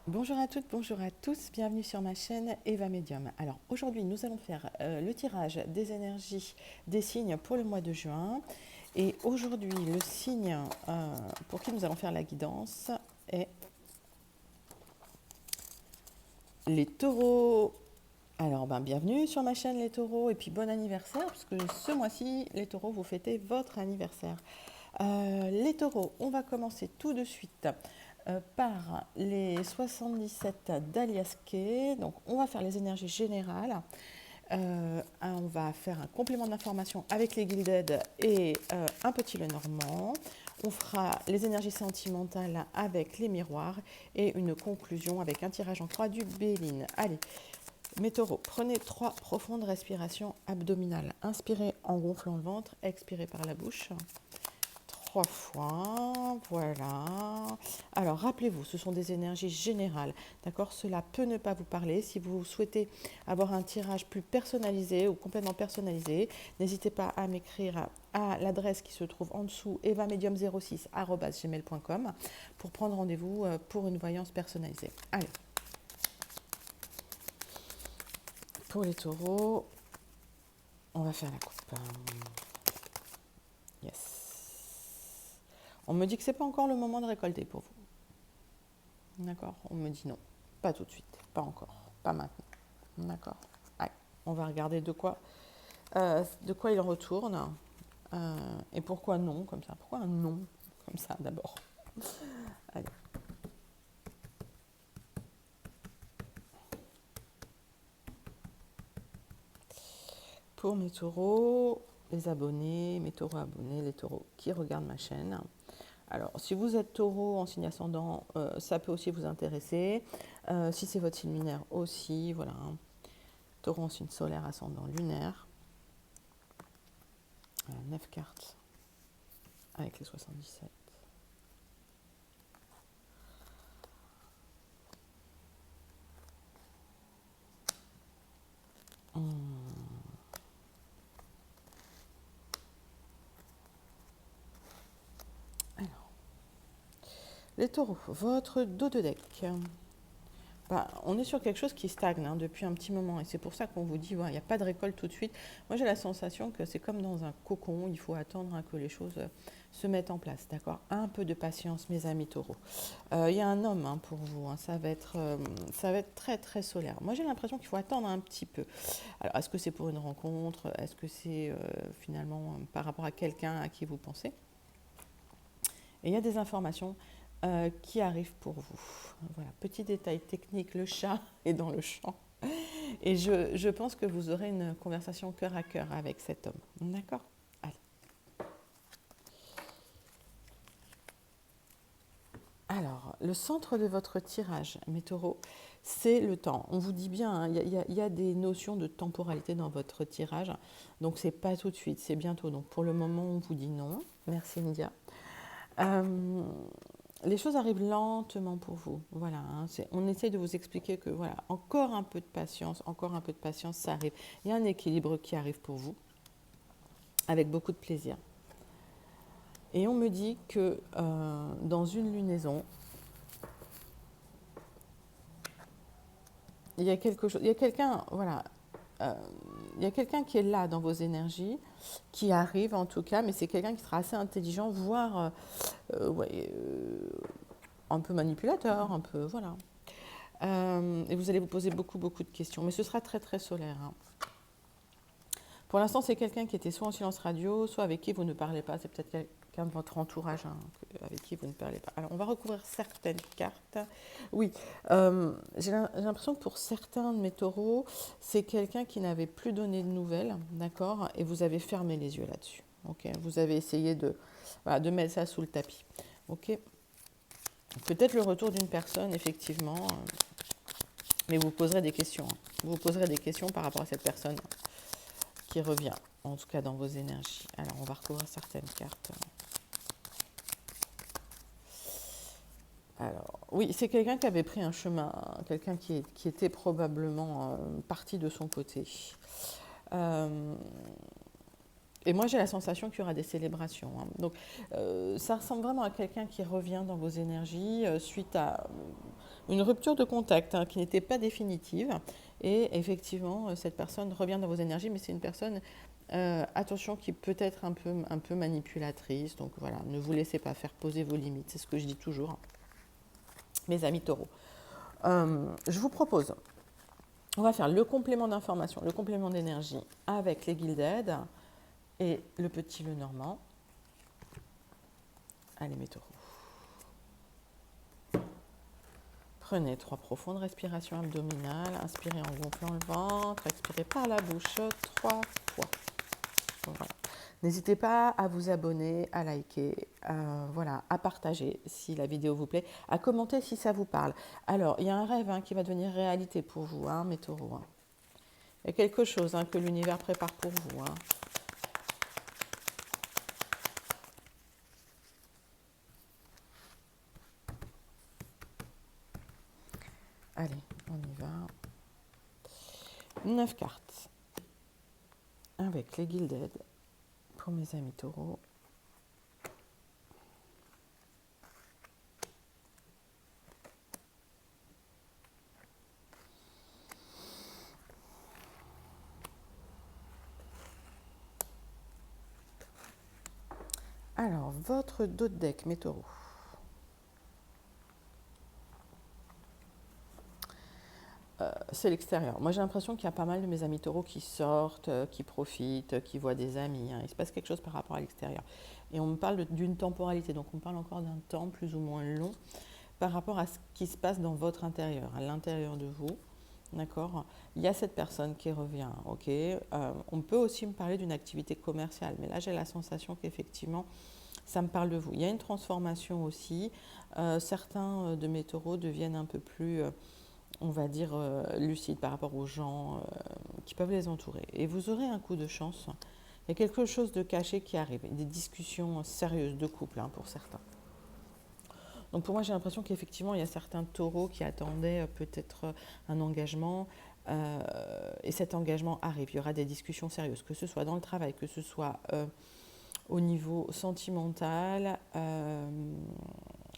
Bonjour à toutes, bonjour à tous, bienvenue sur ma chaîne Eva Medium. Alors aujourd'hui nous allons faire le tirage des énergies des signes pour le mois de juin. Et aujourd'hui le signe pour qui nous allons faire la guidance est les taureaux. Alors bienvenue sur ma chaîne les taureaux et puis bon anniversaire parce que ce mois-ci les taureaux vous fêtez votre anniversaire. Les taureaux, on va commencer tout de suite par les 77 d'Aliasqué. Donc, on va faire les énergies générales. On va faire un complément d'information avec les Gilded et un petit Lenormand. On fera les énergies sentimentales avec les miroirs et une conclusion avec un tirage en croix du Béline. Allez, mes taureaux, prenez 3 profondes respirations abdominales. Inspirez en gonflant le ventre, expirez par la bouche. 3 fois, voilà. Alors, rappelez-vous, ce sont des énergies générales, d'accord? Cela peut ne pas vous parler. Si vous souhaitez avoir un tirage plus personnalisé ou complètement personnalisé, n'hésitez pas à m'écrire à l'adresse qui se trouve en dessous, evamedium06@gmail.com pour prendre rendez-vous pour une voyance personnalisée. Allez, pour les taureaux, on va faire la coupe. Yes. On me dit que ce n'est pas encore le moment de récolter pour vous. D'accord? On me dit non, pas tout de suite, pas encore, pas maintenant. D'accord? Allez, on va regarder de quoi il retourne et pourquoi non, comme ça. Pourquoi un non, comme ça, d'abord? Allez. Pour mes taureaux, les abonnés, mes taureaux abonnés, les taureaux qui regardent ma chaîne. Alors, si vous êtes taureau en signe ascendant, ça peut aussi vous intéresser. Si c'est votre signe lunaire aussi, voilà. Taureau en signe solaire, ascendant lunaire. 9 cartes avec les 77. Alors, les taureaux, votre dos de deck. On est sur quelque chose qui stagne depuis un petit moment et c'est pour ça qu'on vous dit il n'y a pas de récolte tout de suite. Moi j'ai la sensation que c'est comme dans un cocon, il faut attendre que les choses se mettent en place, d'accord? Un peu de patience mes amis taureaux. Il y a un homme pour vous, ça va être très très solaire. Moi j'ai l'impression qu'il faut attendre un petit peu. Alors est-ce que c'est pour une rencontre? Est-ce que c'est finalement par rapport à quelqu'un à qui vous pensez? Et il y a des informations qui arrive pour vous. Voilà, petit détail technique, le chat est dans le champ. Et je pense que vous aurez une conversation cœur à cœur avec cet homme. D'accord? Allez. Alors, le centre de votre tirage, mes taureaux, c'est le temps. On vous dit bien, il y a des notions de temporalité dans votre tirage. Donc, c'est pas tout de suite, c'est bientôt. Donc, pour le moment, on vous dit non. Merci, India. Les choses arrivent lentement pour vous. Voilà, on essaye de vous expliquer que voilà, encore un peu de patience, ça arrive. Il y a un équilibre qui arrive pour vous, avec beaucoup de plaisir. Et on me dit que dans une lunaison, il y a quelque chose, il y a quelqu'un, voilà, il y a quelqu'un qui est là dans vos énergies, qui arrive en tout cas, mais c'est quelqu'un qui sera assez intelligent, voire un peu manipulateur, un peu, voilà. Et vous allez vous poser beaucoup de questions, mais ce sera très très solaire. Pour l'instant, c'est quelqu'un qui était soit en silence radio, soit avec qui vous ne parlez pas. C'est peut-être quelqu'un de votre entourage avec qui vous ne parlez pas. Alors, on va recouvrir certaines cartes. Oui, j'ai l'impression que pour certains de mes taureaux, c'est quelqu'un qui n'avait plus donné de nouvelles, d'accord? Et vous avez fermé les yeux là-dessus. Okay, vous avez essayé de mettre ça sous le tapis. Ok. Peut-être le retour d'une personne, effectivement, mais vous poserez des questions. Vous poserez des questions par rapport à cette personne qui revient, en tout cas dans vos énergies. Alors, on va recouvrir certaines cartes. Alors, oui, c'est quelqu'un qui avait pris un chemin, quelqu'un qui était probablement parti de son côté. Et moi, j'ai la sensation qu'il y aura des célébrations. Ça ressemble vraiment à quelqu'un qui revient dans vos énergies suite à une rupture de contact hein, qui n'était pas définitive. Et effectivement, cette personne revient dans vos énergies, mais c'est une personne, attention, qui peut être un peu manipulatrice. Donc voilà, ne vous laissez pas faire, poser vos limites. C'est ce que je dis toujours, hein, mes amis taureaux. Je vous propose, on va faire le complément d'information, le complément d'énergie avec les Gilded et le petit Lenormand. Allez, mes taureaux. Prenez 3 profondes respirations abdominales. Inspirez en gonflant le ventre. Expirez par la bouche 3 fois. Voilà. N'hésitez pas à vous abonner, à liker, voilà, à partager si la vidéo vous plaît, à commenter si ça vous parle. Alors, il y a un rêve hein, qui va devenir réalité pour vous, hein, mes taureaux. Hein. Il y a quelque chose hein, que l'univers prépare pour vous. Hein. Allez, on y va. 9 cartes avec les Gilded pour mes amis taureaux. Alors, votre dos de deck, mes taureaux. C'est l'extérieur. Moi, j'ai l'impression qu'il y a pas mal de mes amis taureaux qui sortent, qui profitent, qui voient des amis. Hein. Il se passe quelque chose par rapport à l'extérieur. Et on me parle d'une temporalité, donc on parle encore d'un temps plus ou moins long par rapport à ce qui se passe dans votre intérieur, à l'intérieur de vous. D'accord. Il y a cette personne qui revient. Ok. On peut aussi me parler d'une activité commerciale, mais là, j'ai la sensation qu'effectivement, ça me parle de vous. Il y a une transformation aussi. Certains de mes taureaux deviennent un peu plus on va dire, lucides par rapport aux gens qui peuvent les entourer. Et vous aurez un coup de chance. Il y a quelque chose de caché qui arrive, des discussions sérieuses de couple hein, pour certains. Donc pour moi, j'ai l'impression qu'effectivement, il y a certains taureaux qui attendaient peut-être un engagement et cet engagement arrive. Il y aura des discussions sérieuses, que ce soit dans le travail, que ce soit au niveau sentimental.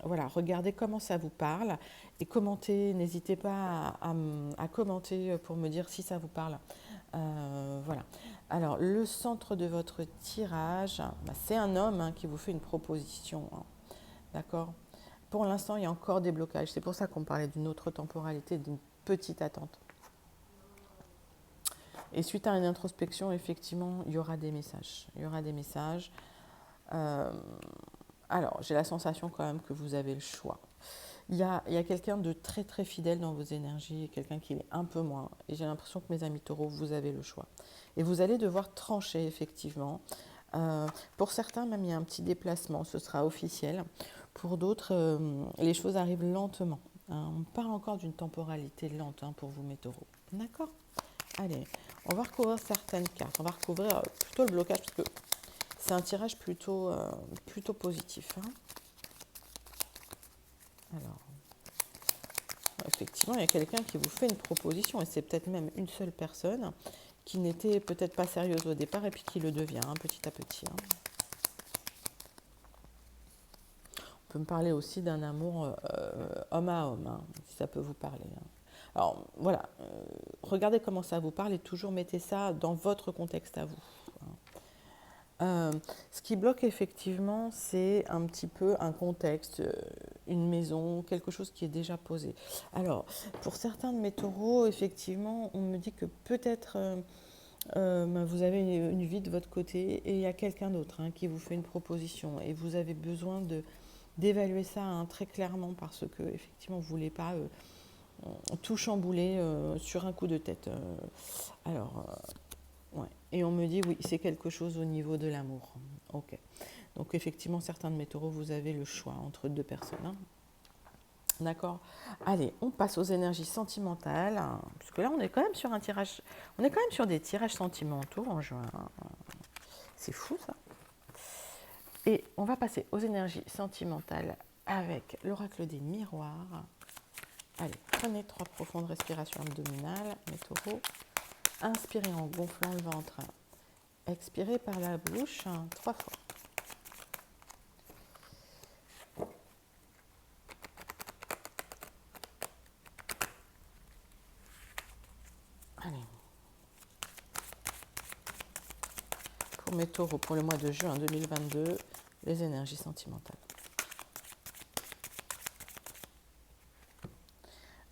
Voilà, regardez comment ça vous parle et commentez, n'hésitez pas à commenter pour me dire si ça vous parle. Voilà. Alors, le centre de votre tirage, bah, c'est un homme hein, qui vous fait une proposition. Hein. D'accord. Pour l'instant, il y a encore des blocages. C'est pour ça qu'on parlait d'une autre temporalité, d'une petite attente. Et suite à une introspection, effectivement, il y aura des messages. Il y aura des messages. Alors, j'ai la sensation quand même que vous avez le choix. Il y a quelqu'un de très très fidèle dans vos énergies et quelqu'un qui l'est un peu moins. Et j'ai l'impression que mes amis taureaux, vous avez le choix. Et vous allez devoir trancher effectivement. Pour certains, même il y a un petit déplacement, ce sera officiel. Pour d'autres, les choses arrivent lentement. Hein. On parle encore d'une temporalité lente hein, pour vous, mes taureaux. D'accord ? Allez, on va recouvrir certaines cartes. On va recouvrir plutôt le blocage parce que c'est un tirage plutôt positif. Hein. Alors, effectivement, il y a quelqu'un qui vous fait une proposition et c'est peut-être même une seule personne qui n'était peut-être pas sérieuse au départ et puis qui le devient hein, petit à petit. Hein. On peut me parler aussi d'un amour homme à homme, hein, si ça peut vous parler. Hein. Alors voilà, regardez comment ça vous parle et toujours mettez ça dans votre contexte à vous. Ce qui bloque effectivement, c'est un petit peu un contexte, une maison, quelque chose qui est déjà posé. Alors, pour certains de mes taureaux, effectivement, on me dit que peut-être vous avez une vie de votre côté et il y a quelqu'un d'autre hein, qui vous fait une proposition et vous avez besoin d'évaluer ça hein, très clairement parce que effectivement, vous ne voulez pas tout chambouler sur un coup de tête. Alors... Ouais. Et on me dit, oui, c'est quelque chose au niveau de l'amour. Ok. Donc, effectivement, certains de mes taureaux, vous avez le choix entre deux personnes. Hein. D'accord. Allez, on passe aux énergies sentimentales. Hein, parce que là, on est quand même sur un tirage. On est quand même sur des tirages sentimentaux en juin. C'est fou, ça. Et on va passer aux énergies sentimentales avec l'oracle des miroirs. Allez, prenez 3 profondes respirations abdominales, mes taureaux. Inspirez en gonflant le ventre. Expirez par la bouche 3 fois. Allez. Pour mes taureaux, pour le mois de juin 2022, les énergies sentimentales.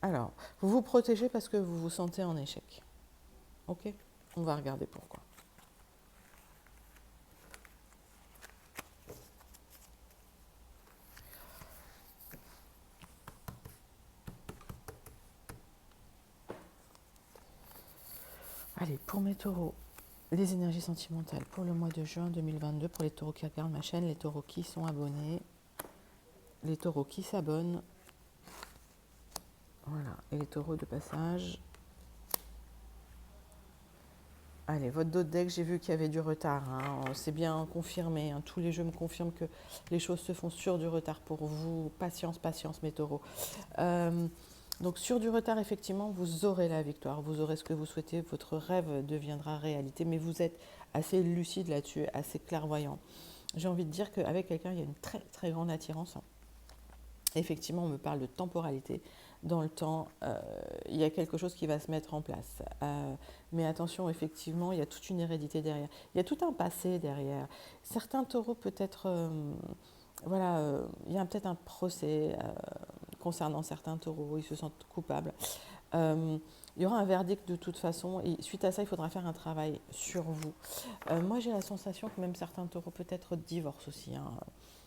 Alors, vous vous protégez parce que vous vous sentez en échec. Ok? On va regarder pourquoi. Allez, pour mes taureaux, les énergies sentimentales pour le mois de juin 2022, pour les taureaux qui regardent ma chaîne, les taureaux qui sont abonnés, les taureaux qui s'abonnent, voilà, et les taureaux de passage. Allez, votre dos de deck, j'ai vu qu'il y avait du retard, hein. C'est bien confirmé, hein. Tous les jeux me confirment que les choses se font sur du retard pour vous. Patience, patience, mes taureaux. Donc sur du retard, effectivement, vous aurez la victoire, vous aurez ce que vous souhaitez, votre rêve deviendra réalité, mais vous êtes assez lucide là-dessus, assez clairvoyant. J'ai envie de dire qu'avec quelqu'un, il y a une très très grande attirance. Effectivement, on me parle de temporalité. Dans le temps, il y a quelque chose qui va se mettre en place. Mais attention, effectivement, il y a toute une hérédité derrière. Il y a tout un passé derrière. Certains taureaux, peut-être, voilà, il y a peut-être un procès concernant certains taureaux, ils se sentent coupables. Il y aura un verdict de toute façon, et suite à ça, il faudra faire un travail sur vous. Moi, j'ai la sensation que même certains taureaux peut-être divorcent aussi, hein.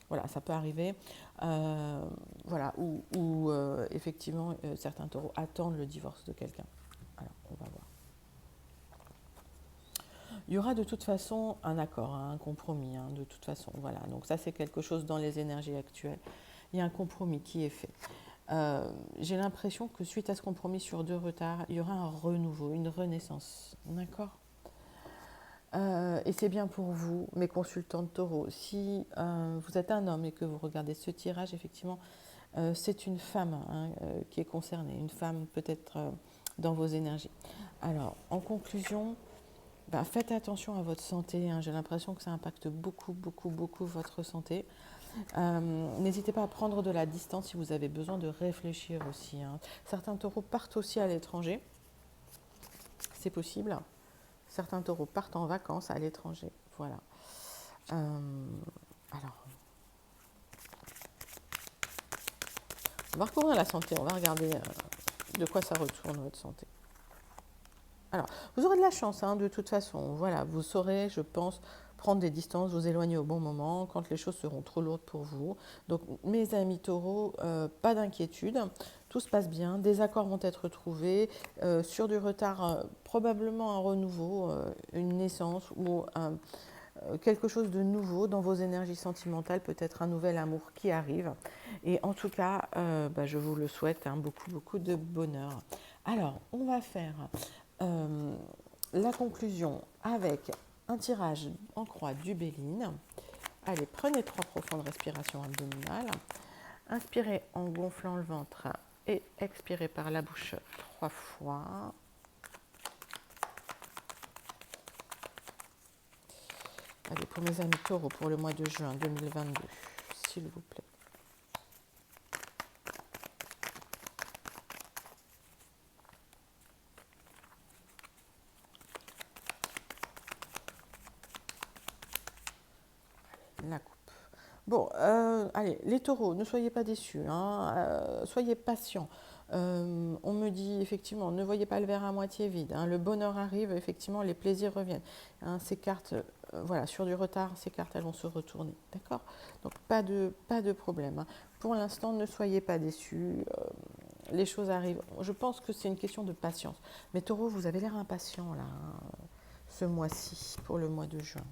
Voilà, ça peut arriver. Voilà, ou effectivement, certains taureaux attendent le divorce de quelqu'un. Alors, on va voir. Il y aura de toute façon un accord, hein, un compromis, hein, de toute façon. Voilà, donc ça, c'est quelque chose dans les énergies actuelles. Il y a un compromis qui est fait. J'ai l'impression que suite à ce compromis sur 2 retards, il y aura un renouveau, une renaissance. D'accord ? Et c'est bien pour vous, mes consultants de taureau. Si vous êtes un homme et que vous regardez ce tirage, effectivement, c'est une femme, hein, qui est concernée, une femme peut-être dans vos énergies. Alors, en conclusion, faites attention à votre santé, hein. J'ai l'impression que ça impacte beaucoup, beaucoup, beaucoup votre santé. N'hésitez pas à prendre de la distance si vous avez besoin de réfléchir aussi, hein. Certains taureaux partent aussi à l'étranger, c'est possible. Certains taureaux partent en vacances à l'étranger. Voilà. Alors, on va recouvrir la santé. On va regarder de quoi ça retourne votre santé. Alors, vous aurez de la chance, hein, de toute façon. Voilà, vous saurez, je pense, prendre des distances, vous éloigner au bon moment, quand les choses seront trop lourdes pour vous. Donc, mes amis taureaux, pas d'inquiétude. Tout se passe bien, des accords vont être trouvés. Sur du retard, probablement un renouveau, une naissance ou quelque chose de nouveau dans vos énergies sentimentales, peut-être un nouvel amour qui arrive. Et en tout cas, je vous le souhaite, hein, beaucoup, beaucoup de bonheur. Alors, on va faire la conclusion avec un tirage en croix du Béline. Allez, prenez 3 profondes respirations abdominales. Inspirez en gonflant le ventre et expirez par la bouche 3 fois. Allez, pour mes amis taureaux, pour le mois de juin 2022, s'il vous plaît. La coupe. Bon, allez, les taureaux, ne soyez pas déçus, hein, soyez patients. On me dit effectivement, ne voyez pas le verre à moitié vide, hein, le bonheur arrive, effectivement, les plaisirs reviennent. Hein, ces cartes, voilà, sur du retard, ces cartes, elles vont se retourner, d'accord ? Donc, pas de problème, hein. Pour l'instant, ne soyez pas déçus, les choses arrivent. Je pense que c'est une question de patience. Mais taureaux, vous avez l'air impatient, là, hein, ce mois-ci, pour le mois de juin.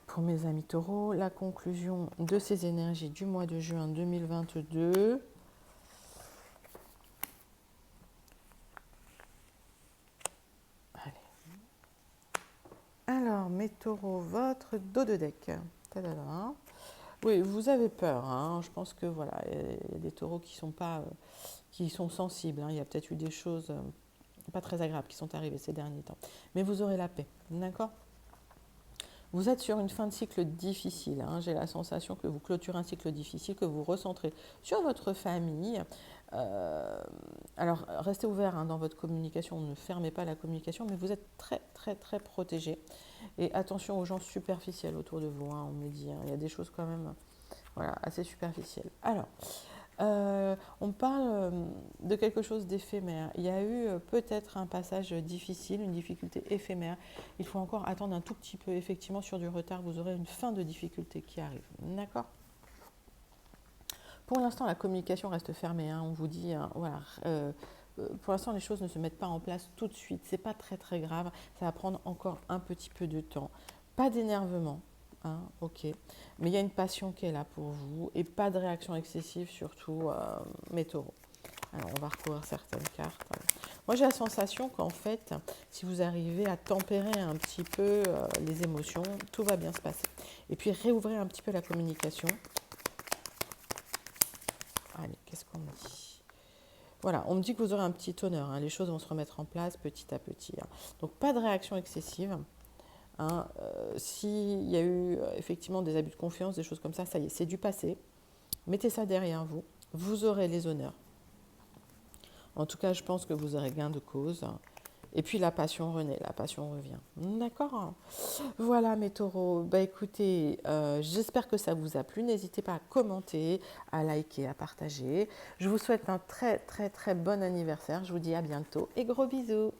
Pour mes amis taureaux, la conclusion de ces énergies du mois de juin 2022. Allez. Alors, mes taureaux, votre dos de deck. Tadada. Oui, vous avez peur, hein. Je pense que voilà, il y a des taureaux qui sont pas, qui sont sensibles, hein. Il y a peut-être eu des choses pas très agréables qui sont arrivées ces derniers temps. Mais vous aurez la paix, d'accord ? Vous êtes sur une fin de cycle difficile, hein. J'ai la sensation que vous clôturez un cycle difficile, que vous recentrez sur votre famille. Euh, alors, restez ouvert, hein, dans votre communication, ne fermez pas la communication, mais vous êtes très, très, très protégé. Et attention aux gens superficiels autour de vous, hein, on me dit, hein. Il y a des choses quand même, voilà, assez superficielles. Alors, on parle de quelque chose d'éphémère. Il y a eu peut-être un passage difficile, une difficulté éphémère. Il faut encore attendre un tout petit peu. Effectivement, sur du retard, vous aurez une fin de difficulté qui arrive. D'accord? Pour l'instant, la communication reste fermée, hein. On vous dit, hein, voilà. Pour l'instant, les choses ne se mettent pas en place tout de suite. C'est pas très très grave. Ça va prendre encore un petit peu de temps. Pas d'énervement, hein, ok. Mais il y a une passion qui est là pour vous et pas de réaction excessive, surtout mes taureaux. Alors, on va recouvrir certaines cartes. Moi, j'ai la sensation qu'en fait, si vous arrivez à tempérer un petit peu les émotions, tout va bien se passer. Et puis, réouvrir un petit peu la communication. Allez, qu'est-ce qu'on me dit? Voilà, on me dit que vous aurez un petit honneur, hein. Les choses vont se remettre en place petit à petit, hein. Donc, pas de réaction excessive, hein. S'il y a eu effectivement des abus de confiance, des choses comme ça y est, c'est du passé. Mettez ça derrière vous. Vous aurez les honneurs. En tout cas, je pense que vous aurez gain de cause. Et puis la passion renaît, la passion revient. D'accord? Voilà mes taureaux. Bah écoutez, j'espère que ça vous a plu. N'hésitez pas à commenter, à liker, à partager. Je vous souhaite un très très très bon anniversaire. Je vous dis à bientôt et gros bisous.